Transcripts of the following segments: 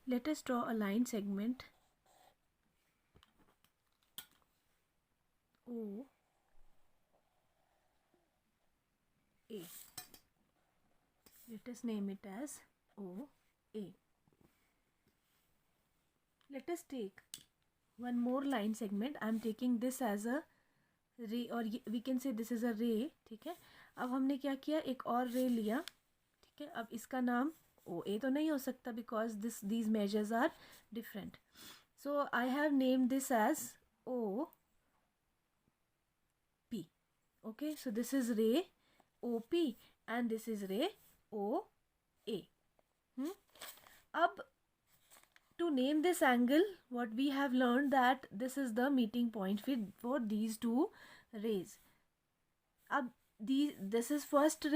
let us draw a line segment O A. Let us name it as O A. Let us take one more line segment. I am taking this as a रे, और we can say this is a ray. ठीक है, अब हमने क्या किया, एक और रे लिया. ठीक है, अब इसका नाम ओ ए तो नहीं हो सकता because these measures are different. So I have named this as O P. Okay, so this is ray O P and this is ray O A. अब to name this angle, what we have learned that this is the meeting point for these two rays. Ab this is first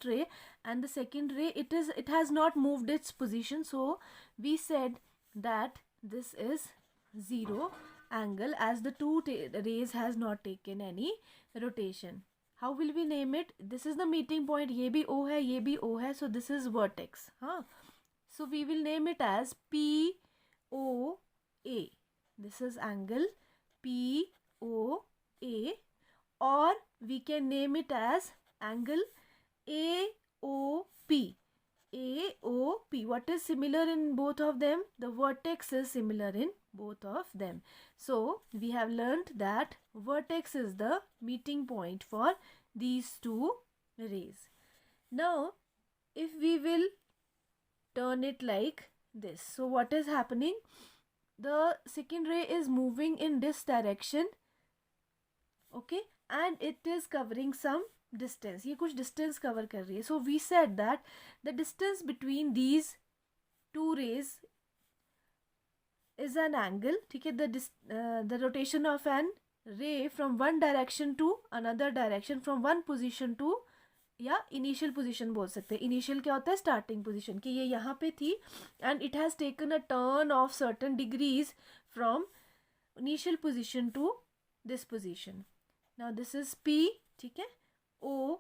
ray, and the second ray, it has not moved its position, so we said that this is 0 angle as the two rays has not taken any rotation. How will we name it? This is the meeting point. ये भी O है, ये भी O है, so this is vertex. हाँ, so we will name it as P O A. This is angle P O A, or we can name it as angle A O P. A O P. What is similar in both of them? The vertex is similar in both of them. So we have learned that vertex is the meeting point for these two rays. Now if we will turn it like this, so what is happening? The second ray is moving in this direction, okay, and it is covering some distance. ये कुछ distance cover कर रही है. So we said that the distance between these two rays is an angle. ठीक है, the rotation of an ray from one direction to another direction, from one position to, या initial position बोल सकते हैं. Initial क्या होता है? Starting position. कि ये यहाँ पे थी and it has taken a turn of certain degrees from initial position to this position. Now this is P. ठीक है, ओ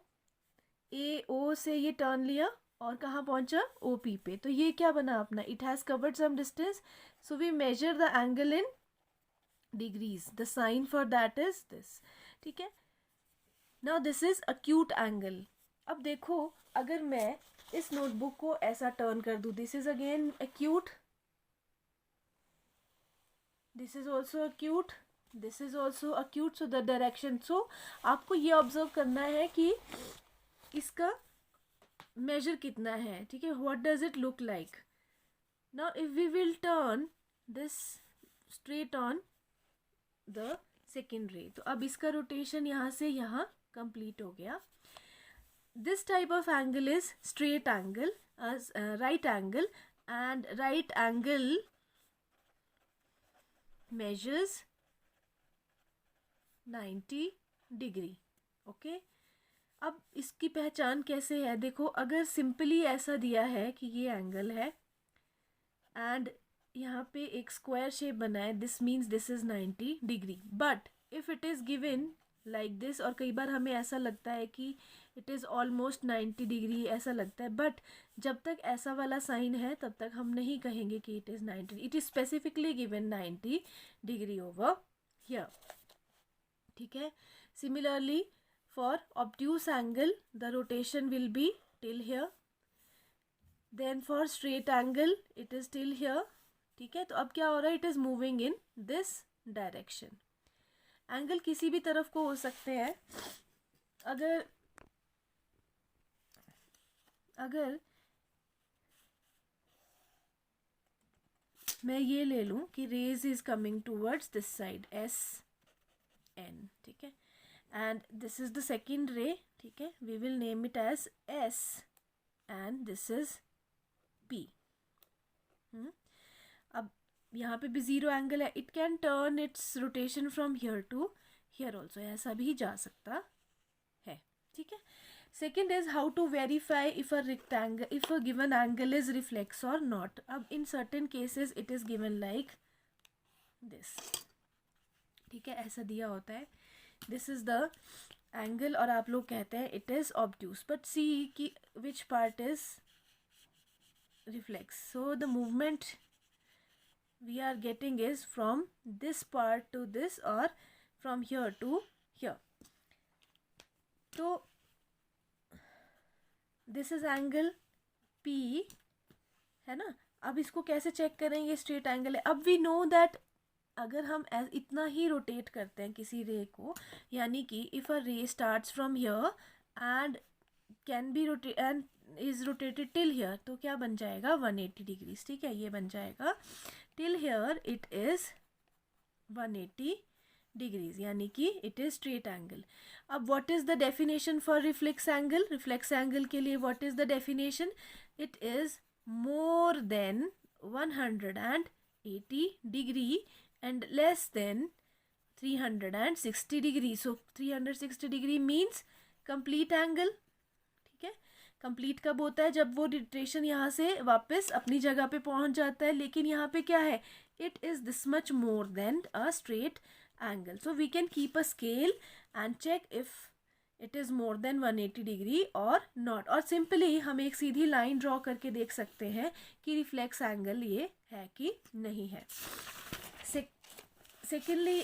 ए ओ से ये टर्न लिया और कहाँ पहुँचा? ओ पी पे. तो ये क्या बना अपना? It has covered some distance, so we measure the angle in degrees. The sign for that is this. ठीक है, now this is acute angle. अब देखो, अगर मैं इस नोटबुक को ऐसा टर्न कर दूँ, this is again acute, this is also acute, this is also acute. So the direction, so आपको ये ऑब्जर्व करना है कि इसका मेजर कितना है. ठीक है, what does it look like. Now if we will turn this straight on the second ray, तो अब इसका रोटेशन यहाँ से यहाँ कंप्लीट हो गया. This type of angle is straight angle, as right angle, and right angle measures 90 degree. Okay, अब इसकी पहचान कैसे है? देखो, अगर सिंपली ऐसा दिया है कि ये एंगल है एंड यहाँ पे एक स्क्वायर शेप बना है, this means this is 90 degree. But if it is given like this, और कई बार हमें ऐसा लगता है कि इट इज़ ऑलमोस्ट 90 डिग्री ऐसा लगता है, बट जब तक ऐसा वाला साइन है तब तक हम नहीं कहेंगे कि it is 90. It is specifically given 90 degree over here. ठीक है, similarly for obtuse angle the rotation will be till here, then for straight angle it is till here. ठीक है, तो अब क्या हो रहा है? It is moving in this direction. Angle किसी भी तरफ को हो सकते हैं. अगर मैं ये ले लूँ कि rays is coming towards this side, S N. ठीक है, and this is the second ray. ठीक है, we will name it as S and this is P. अब यहाँ पे भी जीरो एंगल है. It can turn its rotation from here to here also, ऐसा भी जा सकता है. ठीक है, second is how to verify if a given angle is reflex or not. अब in certain cases it is given like this. ठीक है, ऐसा दिया होता है, this is the angle, और आप लोग कहते हैं it is obtuse. but see कि which part is reflex. So the movement we are getting is from this part to this or from here to here. So this is angle P है ना. अब इसको कैसे check करेंगे, straight angle है. अब we know that अगर हम इतना ही रोटेट करते हैं किसी रे को, यानी कि इफ़ अ रे starts from here and can be rotate and is rotated till here, तो क्या बन जाएगा 180 डिग्रीज. ठीक है, ये बन जाएगा till here it is 180 degrees, यानी कि इट इज़ स्ट्रेट एंगल. अब what is the definition for reflex angle. Reflex angle के लिए what is the definition. It is more than 180 degree and less than 360 degree. So 360 degree means complete angle. ठीक है, complete कब होता है, जब वो रोटेशन यहाँ से वापस अपनी जगह पे पहुँच जाता है. लेकिन यहाँ पे क्या है, it is this much more than a straight angle. So we can keep a scale and check if it is more than 180 degree or not. और simply हम एक सीधी लाइन ड्रॉ करके देख सकते हैं कि रिफ्लेक्स एंगल ये है कि नहीं है. Secondly,